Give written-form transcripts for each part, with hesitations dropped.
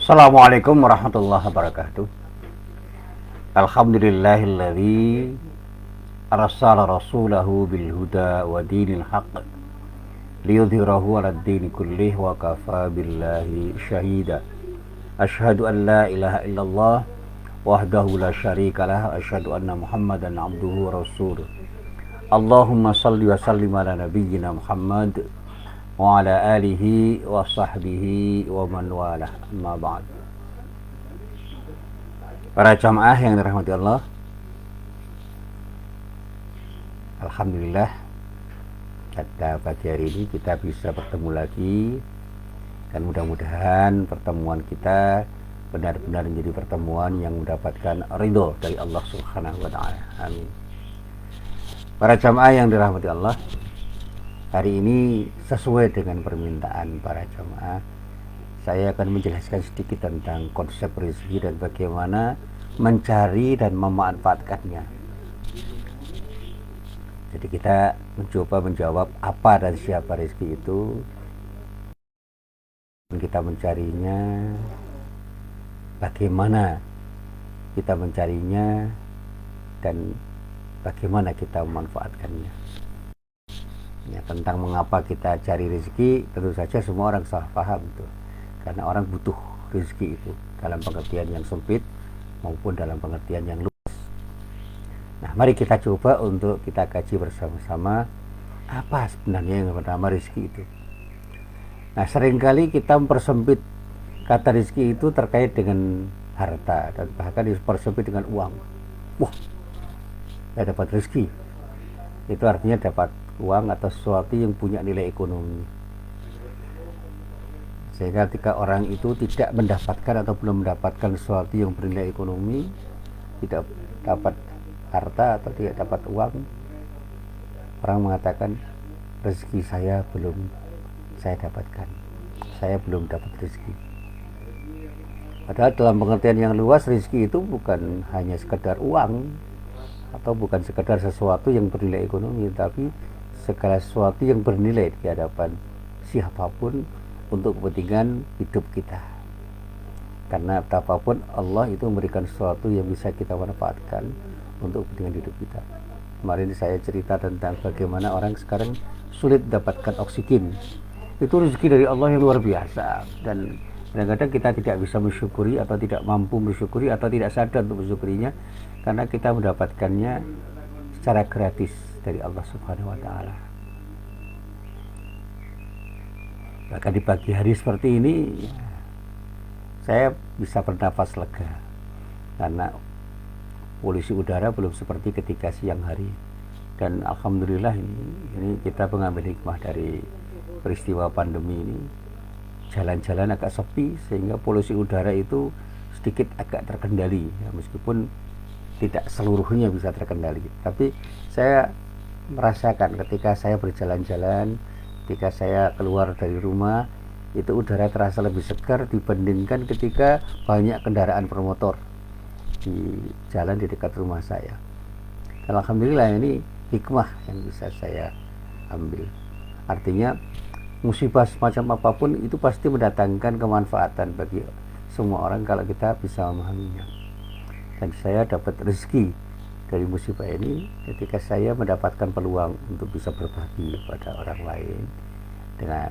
Assalamualaikum warahmatullahi wabarakatuh. Alhamdulillahilladzi arsala rasulahu bil huda wa dinil haqq liyudhhirahu 'alad dini kullih wa kafa billahi syahida. Asyhadu an la ilaha illallah wahdahu la syarikalah, asyhadu anna Muhammadan abduhu wa rasuluh. Allahumma salli wa sallim ala nabiyyina Muhammad wa ala alihi wa sahbihi wa man walah. Amma ba'd. Para jamaah yang dirahmati Allah, alhamdulillah pada pagi hari ini kita bisa bertemu lagi, dan mudah-mudahan pertemuan kita benar-benar menjadi pertemuan yang mendapatkan ridho dari Allah Subhanahu wa taala. Amin. Para jamaah yang dirahmati Allah, hari ini sesuai dengan permintaan para jamaah, saya akan menjelaskan sedikit tentang konsep rezeki dan bagaimana mencari dan memanfaatkannya. Jadi kita mencoba menjawab apa dan siapa rezeki itu, dan kita mencarinya, bagaimana kita mencarinya, dan bagaimana kita memanfaatkannya. Ya, tentang mengapa kita cari rezeki, tentu saja semua orang salah paham itu. Karena orang butuh rezeki itu dalam pengertian yang sempit maupun dalam pengertian yang luas. Nah, mari kita coba untuk kita kaji bersama-sama apa sebenarnya yang bernama rezeki itu. Nah, seringkali kita mempersempit kata rezeki itu terkait dengan harta, dan bahkan dipersempit dengan uang. Wah, saya dapat rezeki, itu artinya dapat uang atau sesuatu yang punya nilai ekonomi. Sehingga ketika orang itu tidak mendapatkan atau belum mendapatkan sesuatu yang bernilai ekonomi, tidak dapat harta atau tidak dapat uang, orang mengatakan rezeki saya belum saya dapatkan, saya belum dapat rezeki. Padahal dalam pengertian yang luas, rezeki itu bukan hanya sekedar uang atau bukan sekedar sesuatu yang bernilai ekonomi, tapi segala sesuatu yang bernilai di hadapan siapapun untuk kepentingan hidup kita. Karena betapapun Allah itu memberikan sesuatu yang bisa kita manfaatkan untuk kepentingan hidup kita. Kemarin saya cerita tentang bagaimana orang sekarang sulit mendapatkan oksigen. Itu rezeki dari Allah yang luar biasa, dan kadang-kadang kita tidak bisa mensyukuri atau tidak mampu mensyukuri atau tidak sadar untuk mensyukurinya, karena kita mendapatkannya secara gratis dari Allah Subhanahu wa taala. Bahkan di pagi hari seperti ini saya bisa bernafas lega, karena polusi udara belum seperti ketika siang hari. Dan alhamdulillah ini kita mengambil hikmah dari peristiwa pandemi ini. Jalan-jalan agak sepi sehingga polusi udara itu sedikit agak terkendali, ya, meskipun tidak seluruhnya bisa terkendali. Tapi saya merasakan ketika saya berjalan-jalan, ketika saya keluar dari rumah, itu udara terasa lebih segar dibandingkan ketika banyak kendaraan bermotor di jalan di dekat rumah saya. Dan alhamdulillah ini hikmah yang bisa saya ambil. Artinya musibah semacam apapun itu pasti mendatangkan kemanfaatan bagi semua orang kalau kita bisa memahaminya. Dan saya dapat rezeki dari musibah ini ketika saya mendapatkan peluang untuk bisa berbagi kepada orang lain. Dengan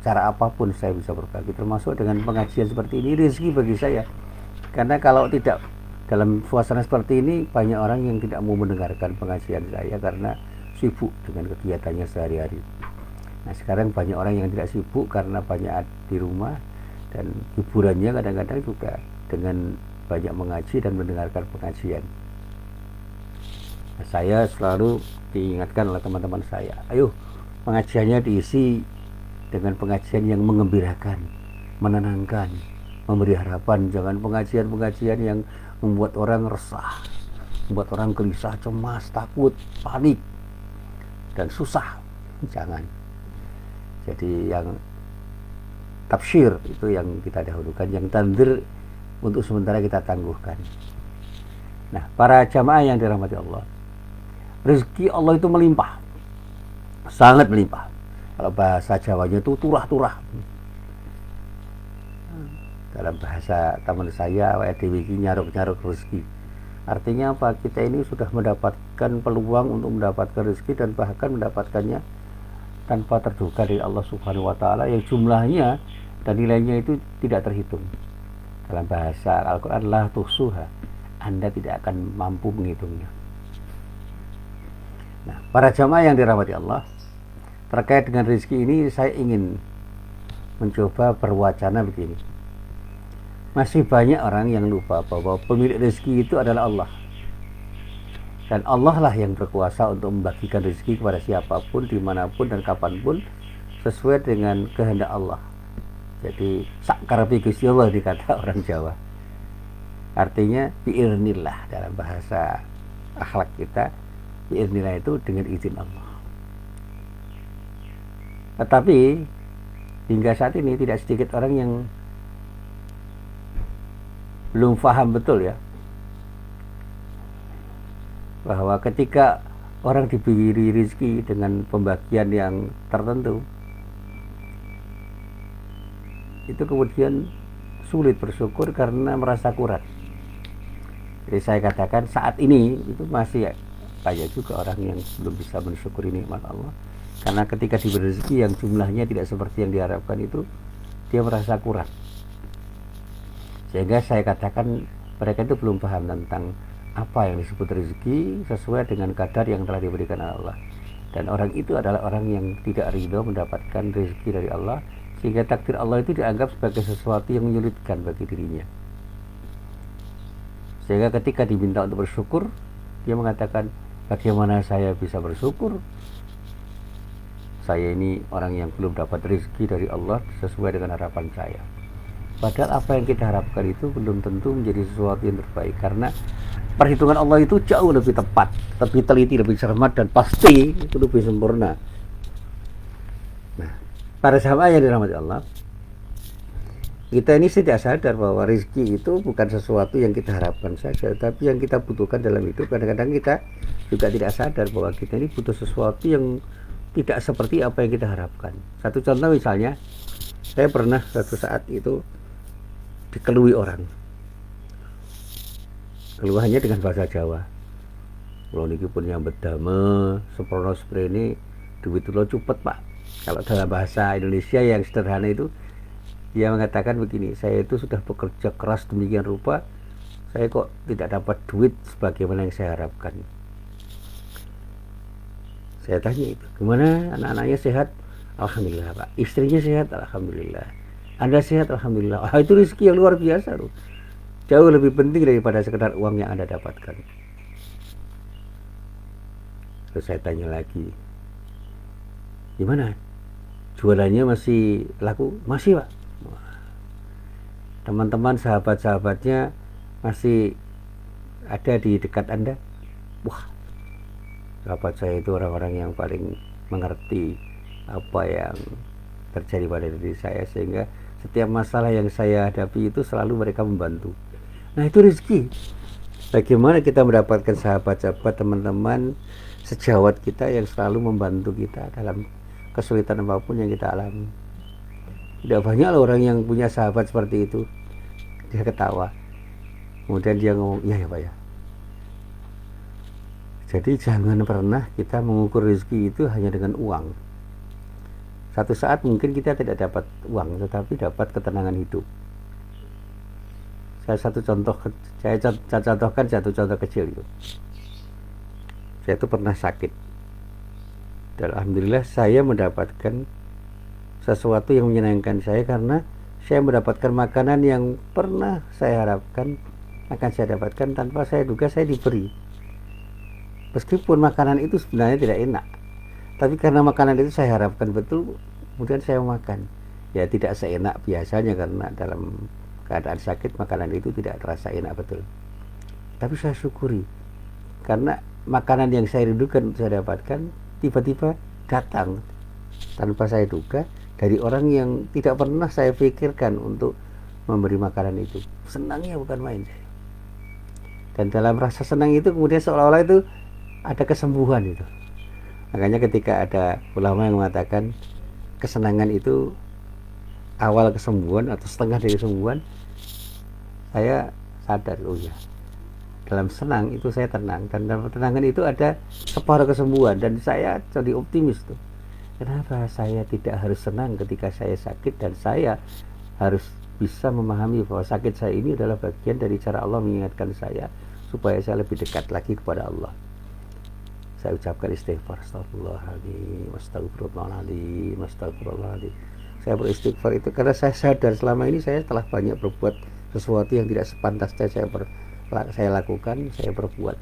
cara apapun saya bisa berbagi, termasuk dengan pengajian seperti ini, rezeki bagi saya. Karena kalau tidak dalam suasana seperti ini, banyak orang yang tidak mau mendengarkan pengajian saya karena sibuk dengan kegiatannya sehari-hari. Nah, sekarang banyak orang yang tidak sibuk karena banyak di rumah, dan hiburannya kadang-kadang juga dengan banyak mengaji dan mendengarkan pengajian. Nah, saya selalu diingatkan oleh teman-teman saya, ayo pengajiannya diisi dengan pengajian yang mengembirakan, menenangkan, memberi harapan. Jangan pengajian-pengajian yang membuat orang resah, membuat orang gelisah, cemas, takut, panik, dan susah. Jangan. Jadi yang tafsir itu yang kita dahulukan, yang tanzir untuk sementara kita tangguhkan. Nah, para jamaah yang dirahmati Allah, rezeki Allah itu melimpah, sangat melimpah. Kalau bahasa Jawanya itu turah-turah. Dalam bahasa teman saya, awake dhewe iki nyaruk-nyaruk rezeki. Artinya apa? Kita ini sudah mendapatkan peluang untuk mendapatkan rezeki dan bahkan mendapatkannya tanpa terduga dari Allah Subhanahu wa taala yang jumlahnya dan nilainya itu tidak terhitung. Dalam bahasa Al-Qur'an, la tuhsuha. Anda tidak akan mampu menghitungnya. Nah, para jamaah yang dirahmati Allah, terkait dengan rezeki ini saya ingin mencoba berwacana begini. Masih banyak orang yang lupa bahwa pemilik rezeki itu adalah Allah. Dan Allah lah yang berkuasa untuk membagikan rezeki kepada siapapun, dimanapun dan kapanpun sesuai dengan kehendak Allah. Jadi sakarabi Gusti Allah dikata orang Jawa. Artinya biiznillah dalam bahasa akhlak kita. Biiznillah itu dengan izin Allah. Tetapi hingga saat ini tidak sedikit orang yang belum paham betul ya bahwa ketika orang diberi rezeki dengan pembagian yang tertentu, itu kemudian sulit bersyukur karena merasa kurang. Jadi saya katakan saat ini itu masih banyak juga orang yang belum bisa mensyukuri nikmat Allah, karena ketika diberi rezeki yang jumlahnya tidak seperti yang diharapkan itu, dia merasa kurang. Sehingga saya katakan mereka itu belum paham tentang apa yang disebut rezeki sesuai dengan kadar yang telah diberikan Allah. Dan orang itu adalah orang yang tidak ridho mendapatkan rezeki dari Allah, sehingga takdir Allah itu dianggap sebagai sesuatu yang menyulitkan bagi dirinya. Sehingga ketika diminta untuk bersyukur, dia mengatakan, bagaimana saya bisa bersyukur? Saya ini orang yang belum dapat rezeki dari Allah sesuai dengan harapan saya. Padahal apa yang kita harapkan itu belum tentu menjadi sesuatu yang terbaik, karena perhitungan Allah itu jauh lebih tepat, lebih teliti, lebih cermat, dan pasti itu lebih sempurna. Nah, para sahabat yang dirahmati Allah, kita ini tidak sadar bahwa rezeki itu bukan sesuatu yang kita harapkan saja, tapi yang kita butuhkan dalam hidup. Kadang-kadang kita juga tidak sadar bahwa kita ini butuh sesuatu yang tidak seperti apa yang kita harapkan. Satu contoh misalnya, saya pernah suatu saat itu dikeluhi orang. Keluhannya dengan bahasa Jawa. Kalau niki pun yang bedame, seprono sprene duit lo cepet Pak. Kalau dalam bahasa Indonesia yang sederhana itu, dia mengatakan begini, saya itu sudah bekerja keras demikian rupa, saya kok tidak dapat duit sebagaimana yang saya harapkan. Saya tanya itu, gimana anak-anaknya sehat? Alhamdulillah Pak. Istrinya sehat? Alhamdulillah. Anda sehat? Alhamdulillah. Itu rezeki yang luar biasa loh. Jauh lebih penting daripada sekedar uang yang Anda dapatkan. Terus saya tanya lagi, gimana? Jualannya masih laku? Masih Pak. Teman-teman, sahabat-sahabatnya masih ada di dekat Anda? Wah, sahabat saya itu orang-orang yang paling mengerti apa yang terjadi pada diri saya, sehingga setiap masalah yang saya hadapi itu selalu mereka membantu. Nah, itu rezeki. Bagaimana kita mendapatkan sahabat-sahabat, teman-teman sejawat kita yang selalu membantu kita dalam kesulitan apapun yang kita alami. Tidak banyak loh orang yang punya sahabat seperti itu. Dia ketawa, kemudian dia ngomong, iya ya Pak ya. Jadi jangan pernah kita mengukur rezeki itu hanya dengan uang. Satu saat mungkin kita tidak dapat uang, tetapi dapat ketenangan hidup. Saya contohkan satu contoh kecil itu. Saya itu pernah sakit. Dan alhamdulillah saya mendapatkan sesuatu yang menyenangkan saya, karena saya mendapatkan makanan yang pernah saya harapkan akan saya dapatkan tanpa saya duga saya diberi. Meskipun makanan itu sebenarnya tidak enak, tapi karena makanan itu saya harapkan betul, kemudian saya makan. Ya tidak seenak biasanya, karena dalam keadaan sakit makanan itu tidak terasa enak betul. Tapi saya syukuri, karena makanan yang saya rindukan untuk saya dapatkan tiba-tiba datang tanpa saya duga dari orang yang tidak pernah saya pikirkan untuk memberi makanan itu. Senangnya bukan main saya. Dan dalam rasa senang itu kemudian seolah-olah itu ada kesembuhan itu. Makanya ketika ada ulama yang mengatakan kesenangan itu awal kesembuhan atau setengah dari kesembuhan, saya sadar, oh ya, dalam senang itu saya tenang, dan dalam ketenangan itu ada separuh kesembuhan, dan saya jadi optimis tuh. Kenapa saya tidak harus senang ketika saya sakit, dan saya harus bisa memahami bahwa sakit saya ini adalah bagian dari cara Allah mengingatkan saya supaya saya lebih dekat lagi kepada Allah. Saya ucapkan istighfar, astagfirullahaladzim, astagfirullahaladzim, astagfirullahaladzim. Saya beristighfar itu karena saya sadar selama ini saya telah banyak berbuat sesuatu yang tidak sepantasnya saya lakukan, saya berbuat,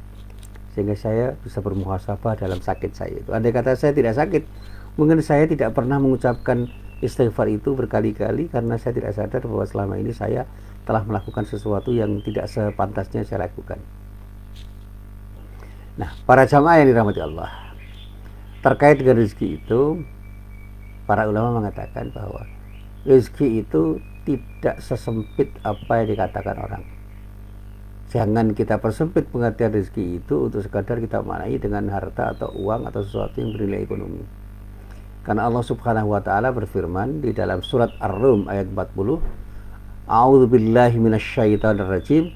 sehingga saya bisa bermuhasabah dalam sakit saya itu. Andai kata saya tidak sakit, mungkin saya tidak pernah mengucapkan istighfar itu berkali-kali, karena saya tidak sadar bahwa selama ini saya telah melakukan sesuatu yang tidak sepantasnya saya lakukan. Nah, para jamaah yang dirahmati Allah, terkait dengan rezeki itu, para ulama mengatakan bahwa rezeki itu tidak sesempit apa yang dikatakan orang. Jangan kita persempit pengertian rezeki itu untuk sekadar kita maknai dengan harta atau uang atau sesuatu yang bernilai ekonomi. Karena Allah Subhanahu wa taala berfirman di dalam surat Ar-Rum ayat 40, A'udzu billahi minasyaitonir rajim.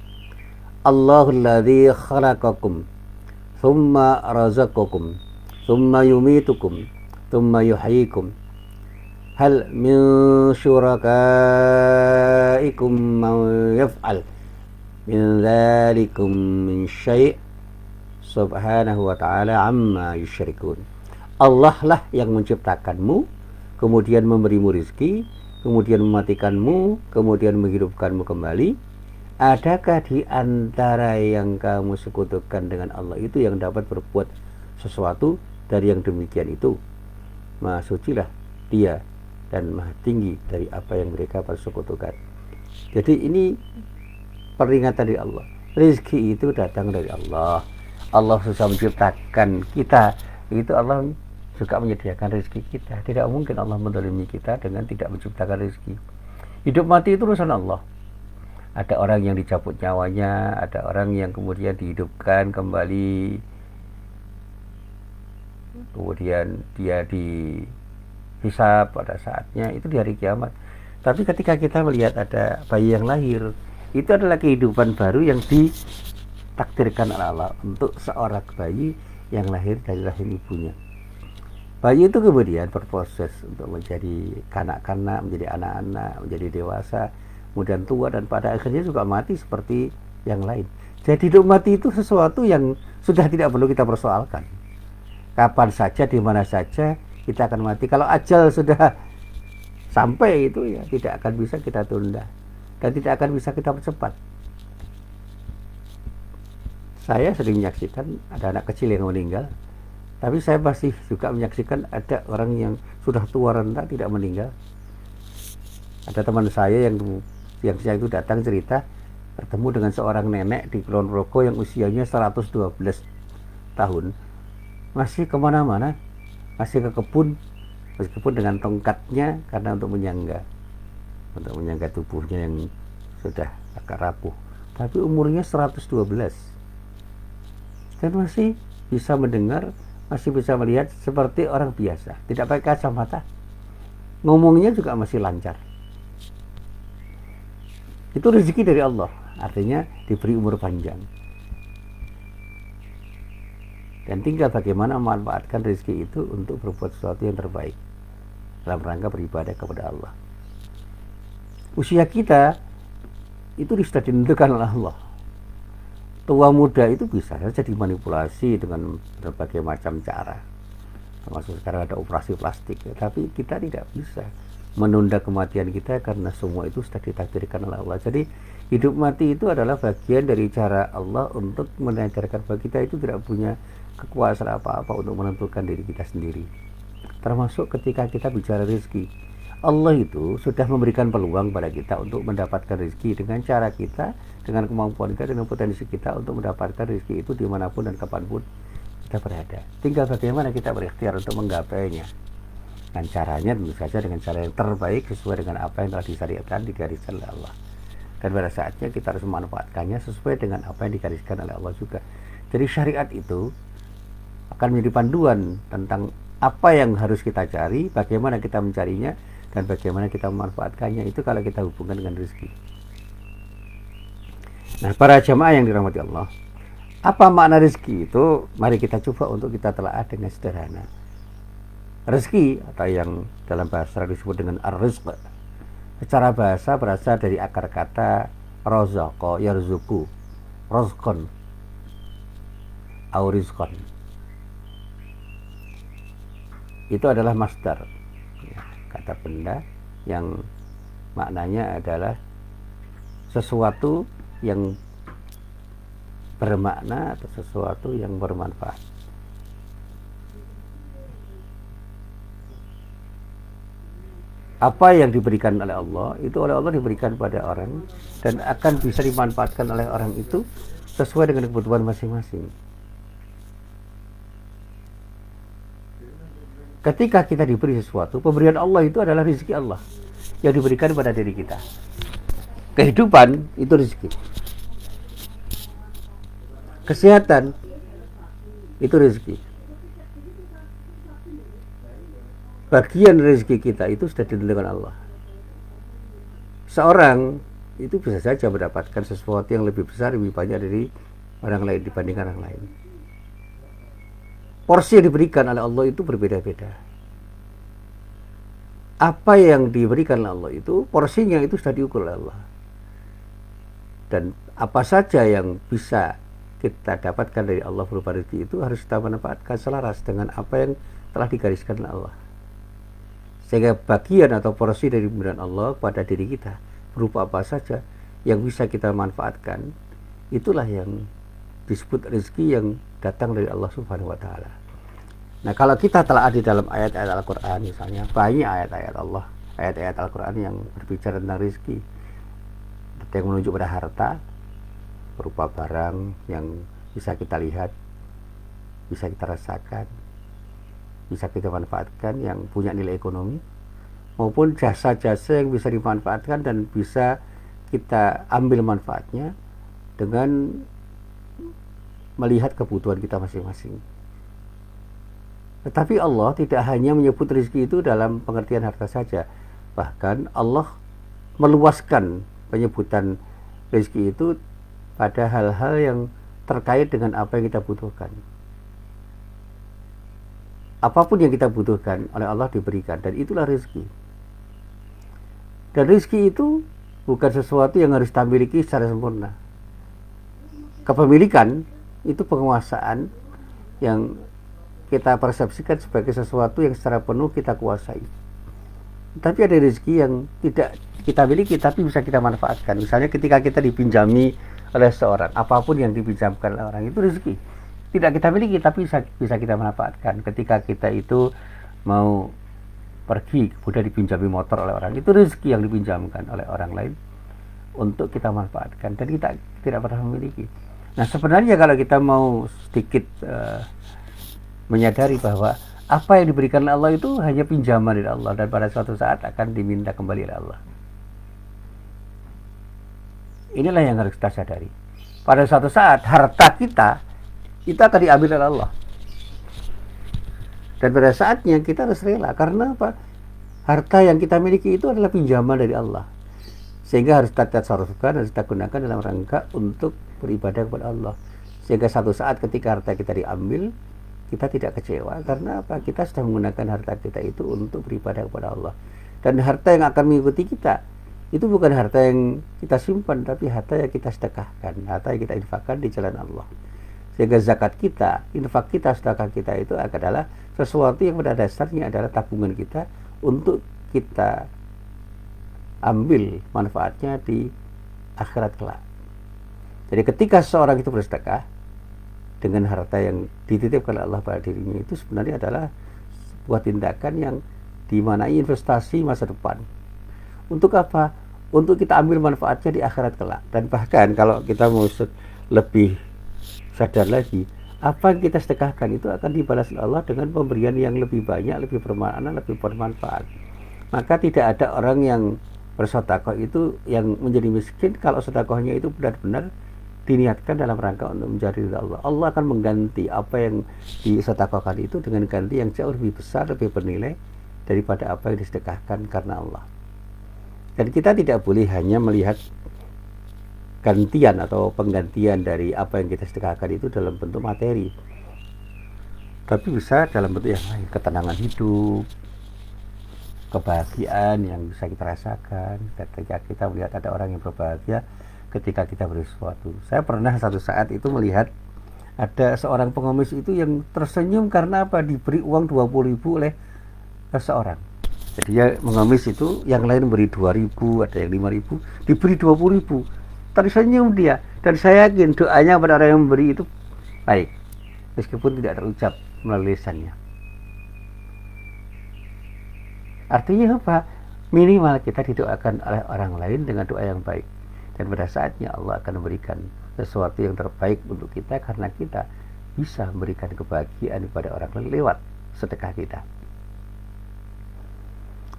Allahul ladzi khalaqakum tsumma razaqakum tsumma yumitukum tsumma yuhyikum. Hal min syurakaikum man yaf'al min dzalikum min syai' subhanahu wa ta'ala amma yusyrikun. Allah lah yang menciptakanmu, kemudian memberimu rezeki, kemudian mematikanmu, kemudian menghidupkanmu kembali. Adakah di antara yang kamu sekutukan dengan Allah itu yang dapat berbuat sesuatu dari yang demikian itu? Maha sucilah Dia dan maha tinggi dari apa yang mereka persekutukan. Jadi ini peringatan dari Allah. Rezeki itu datang dari Allah. Allah susah menciptakan kita, itu Allah juga menyediakan rezeki kita. Tidak mungkin Allah menzalimi kita dengan tidak menciptakan rezeki. Hidup mati itu urusan Allah. Ada orang yang dicabut nyawanya, ada orang yang kemudian dihidupkan kembali, kemudian dia dihisab pada saatnya, itu di hari kiamat. Tapi ketika kita melihat ada bayi yang lahir, itu adalah kehidupan baru yang ditakdirkan oleh Allah untuk seorang bayi yang lahir dari rahim ibunya. Bayi itu kemudian berproses untuk menjadi kanak-kanak, menjadi anak-anak, menjadi dewasa, kemudian tua, dan pada akhirnya juga mati seperti yang lain. Jadi hidup mati itu sesuatu yang sudah tidak perlu kita persoalkan. Kapan saja, di mana saja kita akan mati. Kalau ajal sudah sampai itu ya tidak akan bisa kita tunda dan tidak akan bisa kita percepat. Saya sering menyaksikan ada anak kecil yang meninggal, tapi saya masih juga menyaksikan ada orang yang sudah tua renta tidak meninggal. Ada teman saya yang siang itu datang cerita bertemu dengan seorang nenek di Kulon Progo yang usianya 112 tahun, masih kemana-mana, masih ke kebun, meskipun dengan tongkatnya karena untuk menyangga tubuhnya yang sudah agak rapuh, tapi umurnya 112 dan masih bisa mendengar, masih bisa melihat seperti orang biasa, tidak pakai kacamata, ngomongnya juga masih lancar. Itu rezeki dari Allah, artinya diberi umur panjang. Dan tinggal bagaimana memanfaatkan rezeki itu untuk berbuat sesuatu yang terbaik dalam rangka beribadah kepada Allah. Usia kita itu sudah ditentukan oleh Allah. Tua muda itu bisa saja dimanipulasi dengan berbagai macam cara, termasuk sekarang ada operasi plastik, tapi kita tidak bisa menunda kematian kita karena semua itu sudah ditakdirkan oleh Allah. Jadi hidup mati itu adalah bagian dari cara Allah untuk mengajarkan bahwa kita itu tidak punya kekuasaan apa-apa untuk menentukan diri kita sendiri. Termasuk ketika kita bicara rezeki, Allah itu sudah memberikan peluang pada kita untuk mendapatkan rezeki dengan cara kita, dengan kemampuan kita, dengan potensi kita untuk mendapatkan rezeki itu dimanapun dan kapanpun kita berada. Tinggal bagaimana kita berikhtiar untuk menggapainya. Dan caranya tentu saja dengan cara yang terbaik sesuai dengan apa yang telah disyariatkan, digariskan oleh Allah. Dan pada saatnya kita harus memanfaatkannya sesuai dengan apa yang digariskan oleh Allah juga. Jadi syariat itu akan menjadi panduan tentang apa yang harus kita cari, bagaimana kita mencarinya, dan bagaimana kita memanfaatkannya. Itu kalau kita hubungkan dengan rezeki. Nah, para jamaah yang dirahmati Allah, apa makna rezeki itu? Mari kita coba untuk kita telaah dengan sederhana. Rezeki atau yang dalam bahasa Arab disebut dengan ar-rizq, secara bahasa berasal dari akar kata rozaqa yarzuqu, rozqon au rizqon. Itu adalah masdar, ya, kata benda yang maknanya adalah sesuatu yang bermakna atau sesuatu yang bermanfaat. Apa yang diberikan oleh Allah itu oleh Allah diberikan pada orang dan akan bisa dimanfaatkan oleh orang itu sesuai dengan kebutuhan masing-masing. Ketika kita diberi sesuatu, pemberian Allah itu adalah rezeki Allah yang diberikan pada diri kita. Kehidupan itu rezeki. Kesehatan itu rezeki. Bagian rezeki kita itu sudah ditentukan Allah. Seorang itu bisa saja mendapatkan sesuatu yang lebih besar, lebih banyak dari orang lain dibandingkan orang lain. Porsi yang diberikan oleh Allah itu berbeda-beda. Apa yang diberikan oleh Allah itu, porsinya itu sudah diukur oleh Allah. Dan apa saja yang bisa kita dapatkan dari Allah berupa rezeki itu harus kita manfaatkan selaras dengan apa yang telah digariskan oleh Allah. Sehingga bagian atau porsi dari pemberian Allah pada diri kita berupa apa saja yang bisa kita manfaatkan, itulah yang disebut rezeki yang datang dari Allah Subhanahu wa taala. Nah, kalau kita telah ada di dalam ayat-ayat Al-Qur'an misalnya, banyak ayat-ayat Allah, ayat-ayat Al-Qur'an yang berbicara tentang rezeki. Ada yang menunjuk pada harta berupa barang yang bisa kita lihat, bisa kita rasakan, bisa kita manfaatkan, yang punya nilai ekonomi, maupun jasa-jasa yang bisa dimanfaatkan dan bisa kita ambil manfaatnya dengan melihat kebutuhan kita masing-masing. Tetapi Allah tidak hanya menyebut rezeki itu dalam pengertian harta saja. Bahkan Allah meluaskan penyebutan rezeki itu pada hal-hal yang terkait dengan apa yang kita butuhkan. Apapun yang kita butuhkan oleh Allah diberikan, dan itulah rezeki. Dan rezeki itu bukan sesuatu yang harus kita miliki secara sempurna. Kepemilikan itu penguasaan yang kita persepsikan sebagai sesuatu yang secara penuh kita kuasai. Tapi ada rezeki yang tidak kita miliki tapi bisa kita manfaatkan. Misalnya ketika kita dipinjami oleh seorang, apapun yang dipinjamkan oleh orang itu rezeki. Tidak kita miliki tapi bisa kita manfaatkan. Ketika kita itu mau pergi kemudian dipinjami motor oleh orang, itu rezeki yang dipinjamkan oleh orang lain untuk kita manfaatkan dan kita tidak pernah memiliki. Nah, sebenarnya kalau kita mau sedikit menyadari bahwa apa yang diberikan oleh Allah itu hanya pinjaman dari Allah dan pada suatu saat akan diminta kembali oleh Allah. Inilah yang harus kita sadari. Pada suatu saat harta kita itu akan diambil oleh Allah. Dan pada saatnya kita harus rela. Karena apa? Harta yang kita miliki itu adalah pinjaman dari Allah. Sehingga harus kita tasarrufkan, harus kita gunakan dalam rangka untuk beribadah kepada Allah. Sehingga satu saat ketika harta kita diambil, kita tidak kecewa. Karena apa? Kita sudah menggunakan harta kita itu untuk beribadah kepada Allah. Dan harta yang akan mengikuti kita itu bukan harta yang kita simpan, tapi harta yang kita sedekahkan, harta yang kita infakkan di jalan Allah. Sehingga zakat kita, infak kita, sedekah kita itu adalah sesuatu yang pada dasarnya adalah tabungan kita untuk kita ambil manfaatnya di akhirat kelak. Jadi ketika seorang itu bersedekah dengan harta yang dititipkan oleh Allah pada dirinya, itu sebenarnya adalah sebuah tindakan yang dimanai investasi masa depan. Untuk apa? Untuk kita ambil manfaatnya di akhirat kelak. Dan bahkan kalau kita mau lebih sadar lagi, apa yang kita sedekahkan itu akan dibalas oleh Allah dengan pemberian yang lebih banyak, lebih bermakna, lebih bermanfaat. Maka tidak ada orang yang bersedekah itu yang menjadi miskin kalau sedekahnya itu benar-benar diniatkan dalam rangka untuk mencari ridha Allah. Allah akan mengganti apa yang disedekahkan itu dengan ganti yang jauh lebih besar, lebih bernilai daripada apa yang disedekahkan karena Allah. Dan kita tidak boleh hanya melihat gantian atau penggantian dari apa yang kita sedekahkan itu dalam bentuk materi, tapi bisa dalam bentuk yang lain, ketenangan hidup, kebahagiaan yang bisa kita rasakan ketika kita melihat ada orang yang berbahagia ketika kita beri sesuatu. Saya pernah satu saat itu melihat ada seorang pengemis itu yang tersenyum karena apa? Diberi uang 20.000 oleh seseorang. Jadi dia mengemis itu, yang lain beri 2.000, ada yang 5.000, diberi 20.000. Tersenyum dia, dan saya yakin doanya pada orang yang memberi itu baik, meskipun tidak terucap melalui lisannya. Artinya apa? Minimal kita didoakan oleh orang lain dengan doa yang baik, dan pada saatnya Allah akan memberikan sesuatu yang terbaik untuk kita karena kita bisa memberikan kebahagiaan kepada orang lain lewat sedekah kita.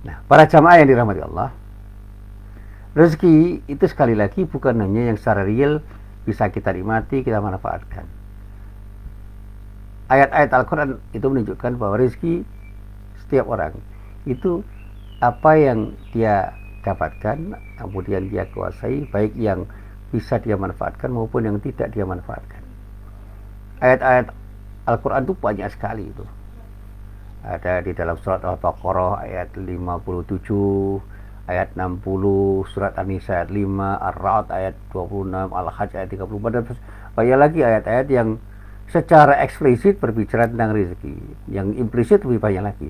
Nah, para jamaah yang dirahmati Allah, rezeki itu sekali lagi bukan hanya yang secara real bisa kita nikmati, kita manfaatkan. Ayat-ayat Al-Quran itu menunjukkan bahwa rezeki setiap orang itu apa yang dia dapatkan, kemudian dia kuasai, baik yang bisa dia manfaatkan maupun yang tidak dia manfaatkan. Ayat-ayat Al-Quran itu banyak sekali itu. Ada di dalam surat Al-Baqarah ayat 57, ayat 60, surat An-Nisa ayat 5, Ar-Ra'd ayat 26, Al-Hajj ayat 34, dan banyak lagi ayat-ayat yang secara eksplisit berbicara tentang rezeki, yang implisit lebih banyak lagi.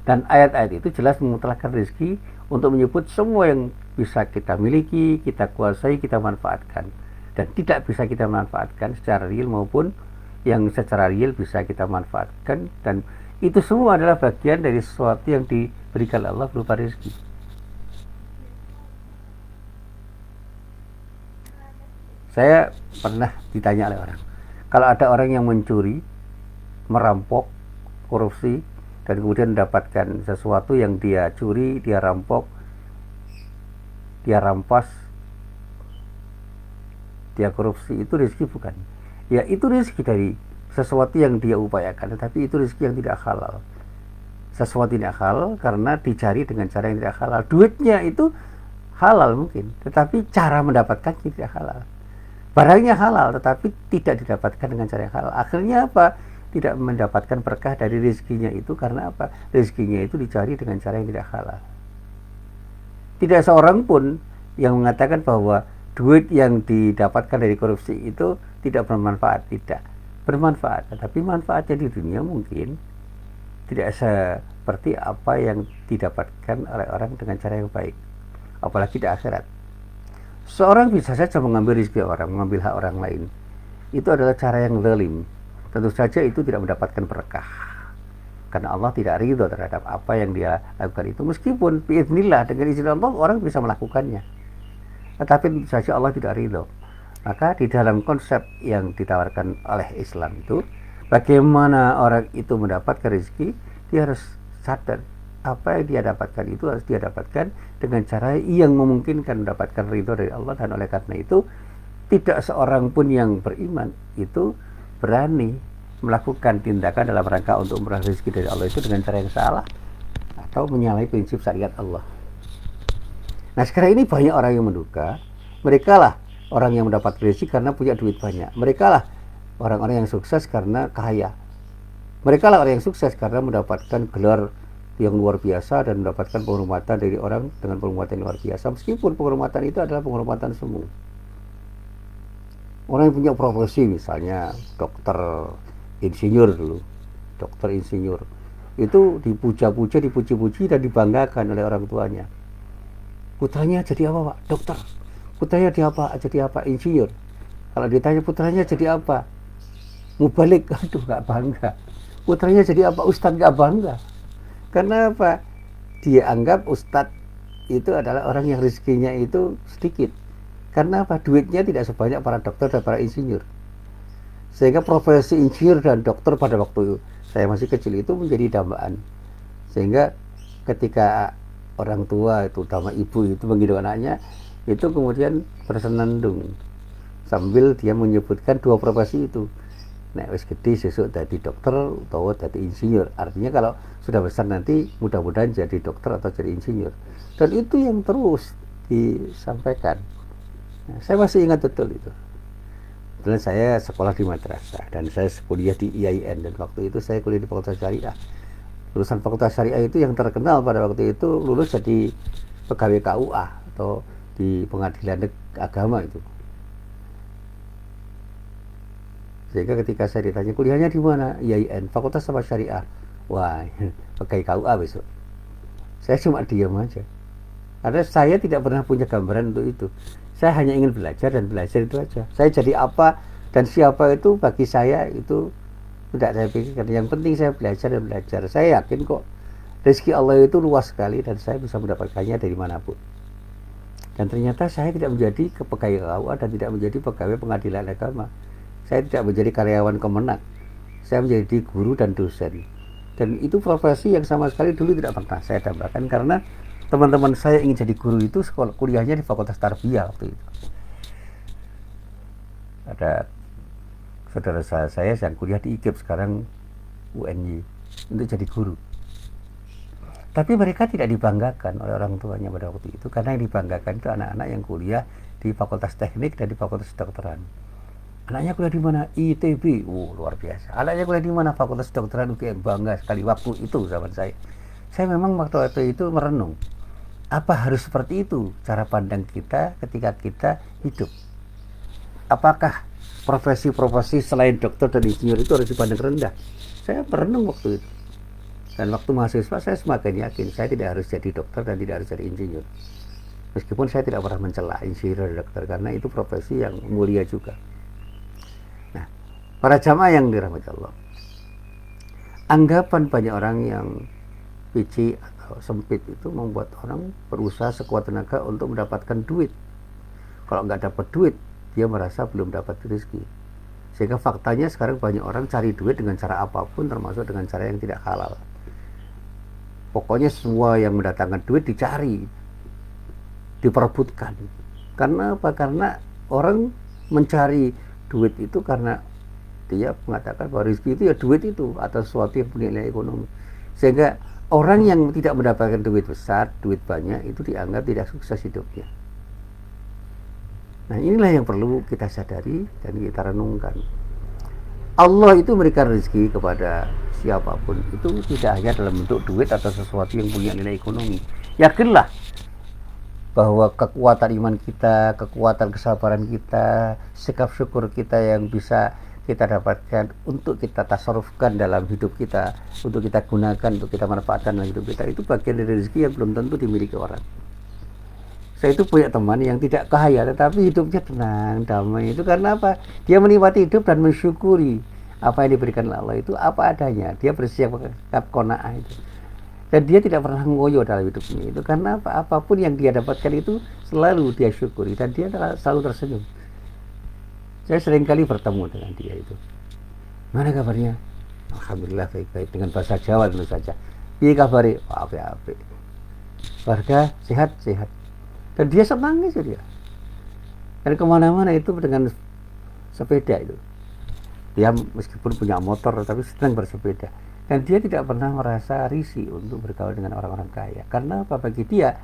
Dan ayat-ayat itu jelas memutlakkan rezeki untuk menyebut semua yang bisa kita miliki, kita kuasai, kita manfaatkan, dan tidak bisa kita manfaatkan secara real maupun yang secara real bisa kita manfaatkan, dan itu semua adalah bagian dari sesuatu yang diberikan Allah berupa rezeki. Saya pernah ditanya oleh orang, kalau ada orang yang mencuri, merampok, korupsi, dan kemudian mendapatkan sesuatu yang dia curi, dia rampok, dia rampas, dia korupsi, itu rezeki bukan? Ya, itu rezeki dari sesuatu yang dia upayakan, tetapi itu rezeki yang tidak halal. Sesuatu tidak halal karena dicari dengan cara yang tidak halal. Duitnya itu halal mungkin, tetapi cara mendapatkannya tidak halal. Barangnya halal tetapi tidak didapatkan dengan cara yang halal. Akhirnya apa? Tidak mendapatkan berkah dari rezekinya itu karena apa? Rezekinya itu dicari dengan cara yang tidak halal. Tidak seorang pun yang mengatakan bahwa duit yang didapatkan dari korupsi itu tidak bermanfaat. Tidak bermanfaat, tetapi manfaatnya di dunia mungkin tidak seperti apa yang didapatkan oleh orang dengan cara yang baik, apalagi di akhirat. Seorang bisa saja mengambil rezeki orang, mengambil hak orang lain. Itu adalah cara yang zalim. Tentu saja itu tidak mendapatkan berkah, karena Allah tidak ridho terhadap apa yang dia lakukan itu. Meskipun biiznillah, dengan izin Allah orang bisa melakukannya, tetapi tentu saja Allah tidak ridho. Maka di dalam konsep yang ditawarkan oleh Islam itu, bagaimana orang itu mendapatkan rezeki, dia harus sadar apa yang dia dapatkan itu harus dia dapatkan dengan cara yang memungkinkan mendapatkan ridho dari Allah. Dan oleh karena itu tidak seorang pun yang beriman itu berani melakukan tindakan dalam rangka untuk meraih rezeki dari Allah itu dengan cara yang salah atau menyalahi prinsip syariat Allah. Nah, sekarang ini banyak orang yang menduga mereka lah orang yang mendapat rezeki karena punya duit banyak, mereka lah orang-orang yang sukses karena kaya, mereka lah orang yang sukses karena mendapatkan gelar yang luar biasa dan mendapatkan penghormatan dari orang dengan penghormatan yang luar biasa, meskipun penghormatan itu adalah penghormatan semu. Orang yang punya profesi misalnya dokter, insinyur dulu, dokter insinyur, itu dipuja-puja, dipuji-puji dan dibanggakan oleh orang tuanya. Putranya jadi apa, Pak? Dokter. Putranya jadi apa? Jadi apa? Insinyur. Kalau ditanya putranya jadi apa? Mubalik. Aduh, gak bangga. Putranya jadi apa? Ustadz, gak bangga. Karena apa? Dia anggap ustadz itu adalah orang yang rezekinya itu sedikit. Karena apa? Duitnya tidak sebanyak para dokter dan para insinyur. Sehingga profesi insinyur dan dokter pada waktu saya masih kecil itu menjadi dambaan. Sehingga ketika orang tua itu, terutama ibu itu menggendong anaknya, itu kemudian bersenandung sambil dia menyebutkan dua profesi itu. Nek wis gede sesuk dadi dokter atau dadi insinyur. Artinya kalau sudah besar nanti mudah-mudahan jadi dokter atau jadi insinyur. Dan itu yang terus disampaikan. Nah, saya masih ingat betul itu. Kebetulan saya sekolah di madrasah dan saya kuliah di IAIN, dan waktu itu saya kuliah di Fakultas Syariah. Lulusan Fakultas Syariah itu yang terkenal pada waktu itu lulus jadi pegawai KUA atau di pengadilan agama itu. Sehingga ketika saya ditanya kuliahnya di mana, IAIN, Fakultas apa Syariah, wah pegawai KUA besok. Saya cuma diam aja karena saya tidak pernah punya gambaran untuk itu. Saya hanya ingin belajar dan belajar itu aja. Saya jadi apa dan siapa itu bagi saya itu tidak saya pikirkan. Yang penting saya belajar dan belajar. Saya yakin kok rezeki Allah itu luas sekali dan saya bisa mendapatkannya dari manapun. Dan ternyata saya tidak menjadi pegawai KUA dan tidak menjadi pegawai pengadilan agama. Saya tidak menjadi karyawan Kemenak. Saya menjadi guru dan dosen. Dan itu profesi yang sama sekali dulu tidak pernah saya dambakan, karena teman-teman saya ingin jadi guru itu sekolah kuliahnya di Fakultas Tarbiyah waktu itu. Ada saudara saya yang kuliah di IKIP, sekarang UNY, untuk jadi guru. Tapi mereka tidak dibanggakan oleh orang tuanya pada waktu itu, karena yang dibanggakan itu anak-anak yang kuliah di Fakultas Teknik dan di Fakultas Kedokteran. Anaknya kuliah di mana? ITB, luar biasa. Anaknya kuliah di mana? Fakultas Kedokteran UGM, bangga sekali waktu itu zaman saya. Saya memang waktu itu merenung, apa harus seperti itu cara pandang kita ketika kita hidup? Apakah profesi-profesi selain dokter dan insinyur itu harus dipandang rendah? Saya merenung waktu itu. Dan waktu mahasiswa saya semakin yakin saya tidak harus jadi dokter dan tidak harus jadi insinyur. Meskipun saya tidak pernah mencela insinyur dan dokter, karena itu profesi yang mulia juga. Nah, para jamaah yang dirahmati Allah, anggapan banyak orang yang pici atau sempit itu membuat orang berusaha sekuat tenaga untuk mendapatkan duit. Kalau nggak dapat duit, dia merasa belum dapat rezeki. Sehingga faktanya sekarang banyak orang cari duit dengan cara apapun, termasuk dengan cara yang tidak halal. Pokoknya semua yang mendatangkan duit dicari, diperebutkan. Karena apa? Karena orang mencari duit itu karena dia mengatakan bahwa rezeki itu ya duit itu, atau sesuatu yang punya nilai ekonomi. Sehingga orang yang tidak mendapatkan duit besar, duit banyak, itu dianggap tidak sukses hidupnya. Nah, inilah yang perlu kita sadari dan kita renungkan. Allah itu memberikan rezeki kepada siapapun, itu tidak hanya dalam bentuk duit atau sesuatu yang punya nilai ekonomi. Yakinlah bahwa kekuatan iman kita, kekuatan kesabaran kita, sikap syukur kita yang bisa kita dapatkan untuk kita tasarrufkan dalam hidup kita, untuk kita gunakan, untuk kita manfaatkan dalam hidup kita, itu bagian dari rezeki yang belum tentu dimiliki orang. Saya itu punya teman yang tidak kaya tetapi hidupnya tenang, damai. Itu karena apa? Dia menikmati hidup dan mensyukuri apa yang diberikan Allah itu apa adanya. Dia bersiap qanaah itu. Dan dia tidak pernah ngoyo dalam hidupnya. Itu karena apa? Apapun yang dia dapatkan itu selalu dia syukuri dan dia selalu tersenyum. Saya seringkali bertemu dengan dia itu. Mana kabarnya? Alhamdulillah baik-baik, dengan bahasa Jawa tentu saja. Piye kabare? Apik-apik. Warga sehat-sehat. Dan dia senang itu dia. Dan kemana-mana itu dengan sepeda itu. Dia meskipun punya motor tapi senang bersepeda. Dan dia tidak pernah merasa risih untuk bergaul dengan orang-orang kaya. Karena apa? Bagi dia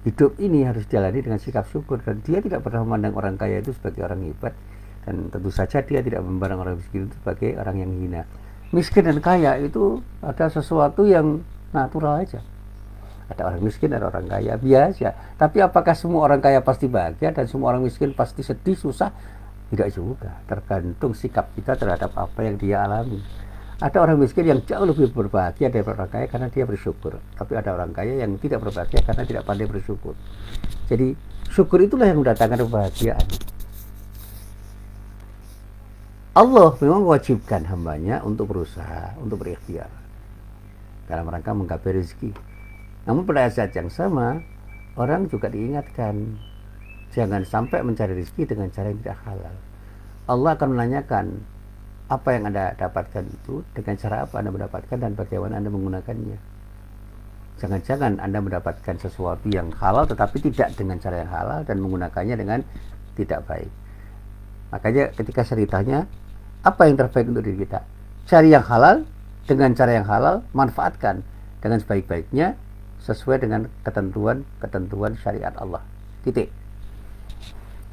hidup ini harus dijalani dengan sikap syukur, dan dia tidak pernah memandang orang kaya itu sebagai orang hebat, dan tentu saja dia tidak memandang orang miskin itu sebagai orang yang hina. Miskin dan kaya itu ada sesuatu yang natural aja. Ada orang miskin, ada orang kaya, biasa. Tapi apakah semua orang kaya pasti bahagia dan semua orang miskin pasti sedih, susah? Tidak juga. Tergantung sikap kita terhadap apa yang dia alami. Ada orang miskin yang jauh lebih berbahagia daripada orang kaya karena dia bersyukur. Tapi ada orang kaya yang tidak berbahagia karena tidak pandai bersyukur. Jadi syukur itulah yang mendatangkan kebahagiaan. Allah memang mewajibkan hambanya untuk berusaha, untuk berikhtiar dalam rangka menggapai rezeki. Namun pada saat yang sama, orang juga diingatkan jangan sampai mencari rezeki dengan cara yang tidak halal. Allah akan menanyakan, apa yang Anda dapatkan itu, dengan cara apa Anda mendapatkan dan bagaimana Anda menggunakannya. Jangan-jangan Anda mendapatkan sesuatu yang halal tetapi tidak dengan cara yang halal dan menggunakannya dengan tidak baik. Makanya ketika saya ditanya, apa yang terbaik untuk diri kita? Cari yang halal dengan cara yang halal, manfaatkan dengan sebaik-baiknya sesuai dengan ketentuan syariat Allah. Titik.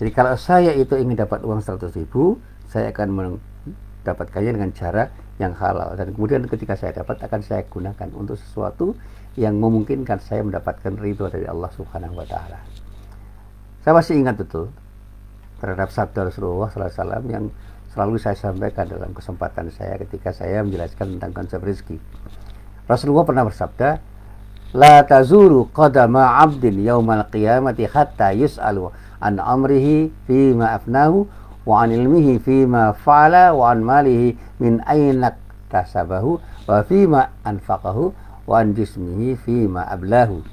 Jadi kalau saya itu ingin dapat uang 100.000, saya akan mendapatkannya dengan cara yang halal, dan kemudian ketika saya dapat akan saya gunakan untuk sesuatu yang memungkinkan saya mendapatkan ridho dari Allah Subhanahu wa taala. Saya masih ingat betul terhadap sabda Rasulullah SAW yang selalu saya sampaikan dalam kesempatan saya ketika saya menjelaskan tentang konsep rezeki. Rasulullah pernah bersabda, la tazuru qadama 'abdin yaumal qiyamati hatta yus'alu an amrihi fima afnahu wa an ilmihi fima fa'ala wa an malihi min aina tasabahu wa fima anfaqahu wa an jismihi fima ablahu.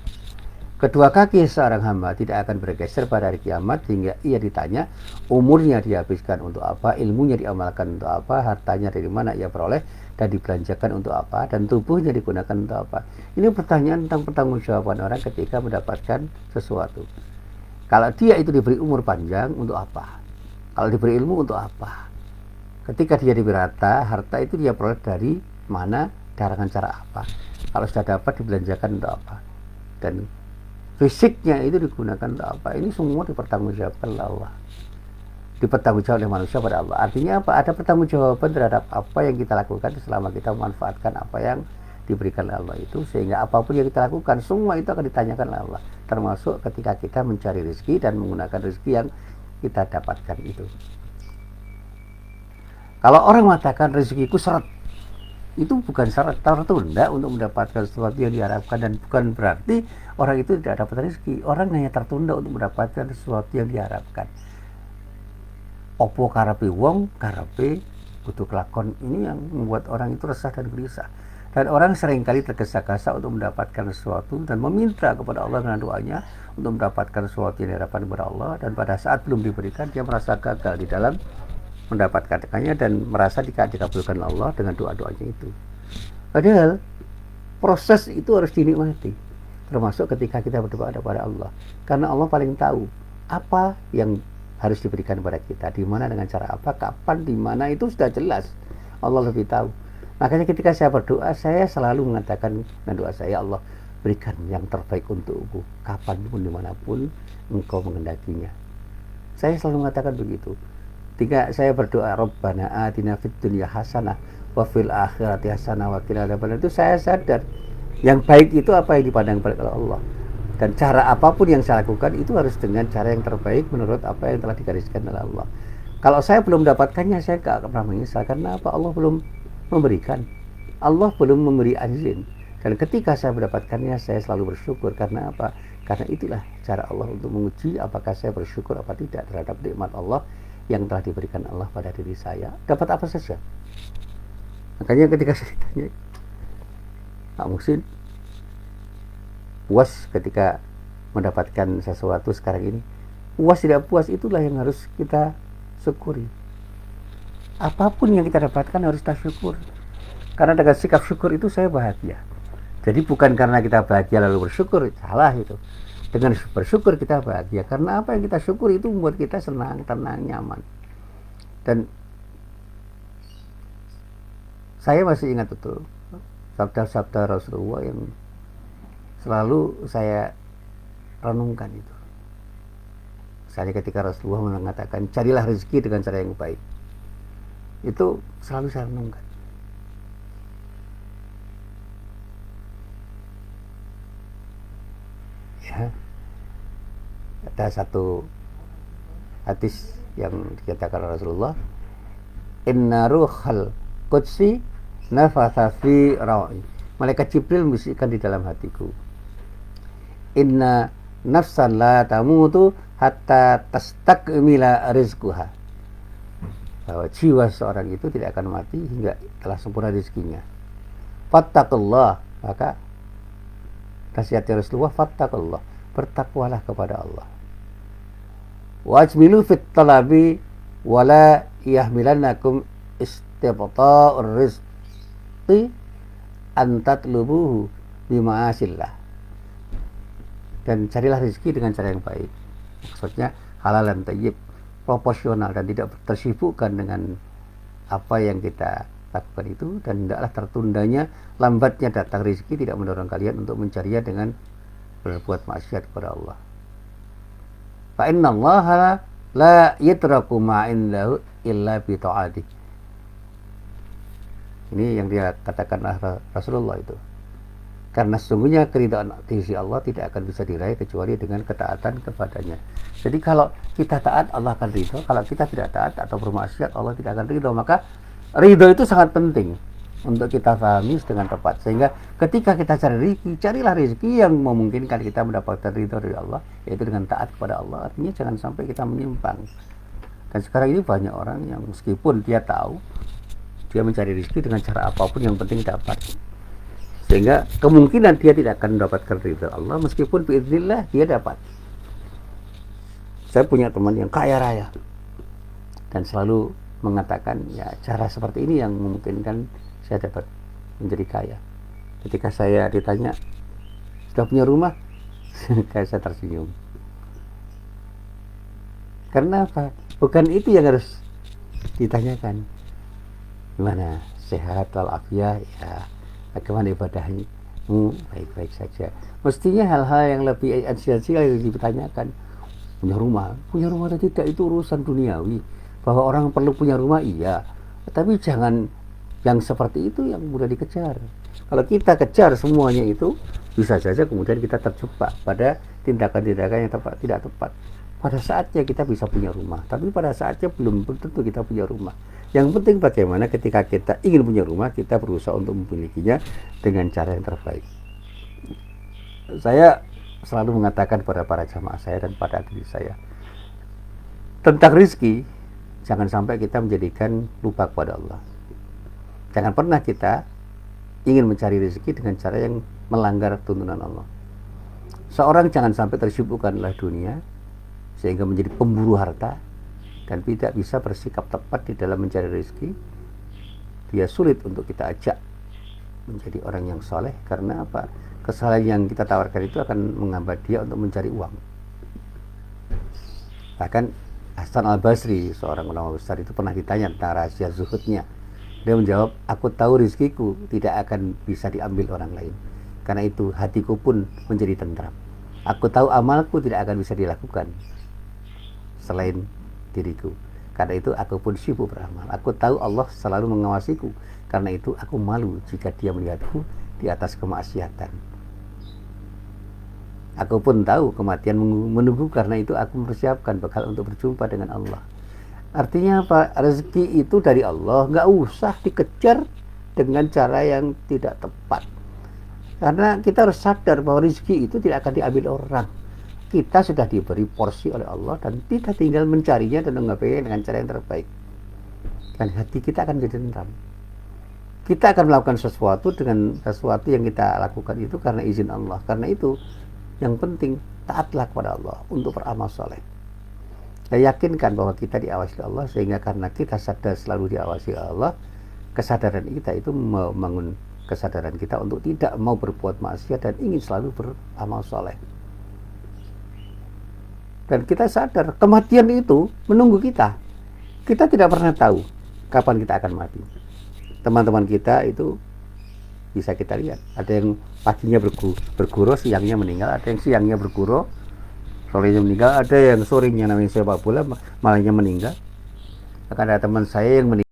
Kedua kaki seorang hamba tidak akan bergeser pada hari kiamat hingga ia ditanya umurnya dihabiskan untuk apa, ilmunya diamalkan untuk apa, hartanya dari mana ia peroleh dan dibelanjakan untuk apa, dan tubuhnya digunakan untuk apa. Ini pertanyaan tentang pertanggungjawaban orang ketika mendapatkan sesuatu. Kalau dia itu diberi umur panjang, untuk apa? Kalau diberi ilmu, untuk apa? Ketika dia diberi harta itu dia peroleh dari mana, dengan cara apa? Kalau sudah dapat dibelanjakan untuk apa? Dan fisiknya itu digunakan untuk apa? Ini semua dipertanggungjawabkan oleh Allah, dipertanggungjawabkan oleh manusia pada Allah. Artinya apa? Ada pertanggungjawaban terhadap apa yang kita lakukan selama kita memanfaatkan apa yang diberikan oleh Allah itu, sehingga apapun yang kita lakukan semua itu akan ditanyakan oleh Allah, termasuk ketika kita mencari rezeki dan menggunakan rezeki yang kita dapatkan itu. Kalau orang mengatakan rezekiku seret, itu bukan syarat tertunda untuk mendapatkan sesuatu yang diharapkan, dan bukan berarti orang itu tidak dapat rezeki. Orang hanya tertunda untuk mendapatkan sesuatu yang diharapkan. Opo karepe wong karepe kudu kelakon, ini yang membuat orang itu resah dan gelisah. Dan orang seringkali tergesa-gesa untuk mendapatkan sesuatu dan meminta kepada Allah dengan doanya untuk mendapatkan sesuatu yang diharapkan kepada Allah, dan pada saat belum diberikan dia merasa gagal di dalam mendapatkannya dan merasa dikabulkan Allah dengan doa-doanya itu. Padahal proses itu harus dinikmati, termasuk ketika kita berdoa kepada Allah, karena Allah paling tahu apa yang harus diberikan kepada kita, di mana, dengan cara apa, kapan, di mana, itu sudah jelas. Allah lebih tahu. Makanya ketika saya berdoa, saya selalu mengatakan dengan doa saya, Allah berikan yang terbaik untukku, kapanpun, dimanapun engkau menghendakinya. Saya selalu mengatakan begitu. Ketika saya berdoa, Rabbana atina fid dunya hasanah wa fil akhirati hasanah wa qina adzabannar, itu saya sadar yang baik itu apa yang dipandang oleh Allah, dan cara apapun yang saya lakukan itu harus dengan cara yang terbaik menurut apa yang telah digariskan oleh Allah. Kalau saya belum mendapatkannya, saya tidak pernah menyesal. Karena apa? Allah belum memberikan, Allah belum memberi izin. Dan ketika saya mendapatkannya, saya selalu bersyukur. Karena apa? Karena itulah cara Allah untuk menguji apakah saya bersyukur apa tidak terhadap nikmat Allah yang telah diberikan Allah pada diri saya. Dapat apa saja. Makanya ketika saya ditanya, Pak Muhsin, puas ketika mendapatkan sesuatu sekarang ini? Puas tidak puas, itulah yang harus kita syukuri. Apapun yang kita dapatkan harus kita syukur. Karena dengan sikap syukur itu saya bahagia. Jadi bukan karena kita bahagia lalu bersyukur, salah itu. Dengan bersyukur kita bahagia, karena apa yang kita syukur itu membuat kita senang, tenang, nyaman. Dan saya masih ingat betul sabda-sabda Rasulullah yang selalu saya renungkan itu. Misalnya ketika Rasulullah mengatakan, carilah rezeki dengan cara yang baik, itu selalu saya renungkan. Ya, ada satu hadis yang dikatakan Rasulullah, inna ruhal qudsi nafatha fi ra'i, malaikat Jibril membisikkan di dalam hatiku, inna nafsan la tamutu hatta tastakmila rizquha, bahwa jiwa seorang itu tidak akan mati hingga telah sempurna rezekinya. Fattaqullah, maka nasihatnya Rasulullah, fattaqullah, bertakwalah kepada Allah. Wajmilu fit talabi wala yahmilannakum istibta'ur rizqi an tatlubuhu bima'asillah. Dan carilah rezeki dengan cara yang baik. Maksudnya halal dan thayyib, proporsional, dan tidak tersibukkan dengan apa yang kita lakukan itu, dan tidaklah tertundanya, lambatnya datang rezeki tidak mendorong kalian untuk mencarinya dengan berbuat maksiat kepada Allah. Fa innallaha La yatraku ma indahu illa bi ta'ati. Ini yang dia katakan Rasulullah itu. Karena sesungguhnya keridhaan di sisi Allah tidak akan bisa diraih kecuali dengan ketaatan kepadanya. Jadi kalau kita taat, Allah akan ridho. Kalau kita tidak taat atau bermaksiat, Allah tidak akan ridho. Maka ridho itu sangat penting untuk kita pahami dengan tepat. Sehingga ketika kita cari rezeki, carilah rezeki yang memungkinkan kita mendapatkan ridho dari Allah, yaitu dengan taat kepada Allah. Artinya jangan sampai kita menyimpang. Dan sekarang ini banyak orang yang meskipun dia tahu, dia mencari rezeki dengan cara apapun, yang penting dapat. Sehingga kemungkinan dia tidak akan mendapatkan ridha Allah, meskipun biiznillah dia dapat. Saya punya teman yang kaya raya dan selalu mengatakan, ya cara seperti ini yang memungkinkan saya dapat menjadi kaya. Ketika saya ditanya, sudah punya rumah? Kayak saya tersenyum. Karena apa? Bukan itu yang harus ditanyakan. Gimana? Sehat walafiat? Ya. Bagaimana ibadahnya? Baik-baik saja. Mestinya hal-hal yang lebih esensial yang dipertanyakan. Punya rumah atau tidak itu urusan duniawi. Bahwa orang perlu punya rumah, iya. Tapi jangan yang seperti itu yang mudah dikejar. Kalau kita kejar semuanya itu, bisa saja kemudian kita terjebak pada tindakan-tindakan yang tidak tepat. Pada saatnya kita bisa punya rumah, tapi pada saatnya belum tentu kita punya rumah. Yang penting bagaimana ketika kita ingin punya rumah, kita berusaha untuk memilikinya dengan cara yang terbaik. Saya selalu mengatakan kepada para jamaah saya dan pada diri saya, tentang rezeki, jangan sampai kita menjadikan lupa kepada Allah. Jangan pernah kita ingin mencari rezeki dengan cara yang melanggar tuntunan Allah. Seorang jangan sampai tersibukkan oleh dunia sehingga menjadi pemburu harta dan tidak bisa bersikap tepat di dalam mencari rezeki. Dia sulit untuk kita ajak menjadi orang yang soleh. Karena apa? Kesalahan yang kita tawarkan itu akan menghambat dia untuk mencari uang. Bahkan Hasan al-Basri, seorang ulama besar, itu pernah ditanya tentang rahasia zuhudnya. Dia menjawab, aku tahu rezekiku tidak akan bisa diambil orang lain, karena itu hatiku pun menjadi tentram. Aku tahu amalku tidak akan bisa dilakukan selain diriku, karena itu aku pun sibuk beramal. Aku tahu Allah selalu mengawasiku, karena itu aku malu jika dia melihatku di atas kemaksiatan. Aku pun tahu kematian menunggu, karena itu aku mempersiapkan bekal untuk berjumpa dengan Allah. Artinya apa? Rezeki itu dari Allah, nggak usah dikejar dengan cara yang tidak tepat. Karena kita harus sadar bahwa rezeki itu tidak akan diambil orang. Kita sudah diberi porsi oleh Allah dan kita tinggal mencarinya dan menggapai dengan cara yang terbaik. Dan hati kita akan jadi tenang. Kita akan melakukan sesuatu dengan sesuatu yang kita lakukan itu karena izin Allah. Karena itu yang penting taatlah kepada Allah untuk beramal soleh. Saya yakinkan bahwa kita diawasi Allah, sehingga karena kita sadar selalu diawasi Allah, kesadaran kita itu membangun kesadaran kita untuk tidak mau berbuat maksiat dan ingin selalu beramal soleh. Dan kita sadar kematian itu menunggu kita. Kita tidak pernah tahu kapan kita akan mati. Teman-teman kita itu bisa kita lihat. Ada yang paginya berguru, siangnya meninggal. Ada yang siangnya berguru, sorenya meninggal. Ada yang sorenya namanya sepak bola, malamnya meninggal. Akan ada teman saya yang meninggal.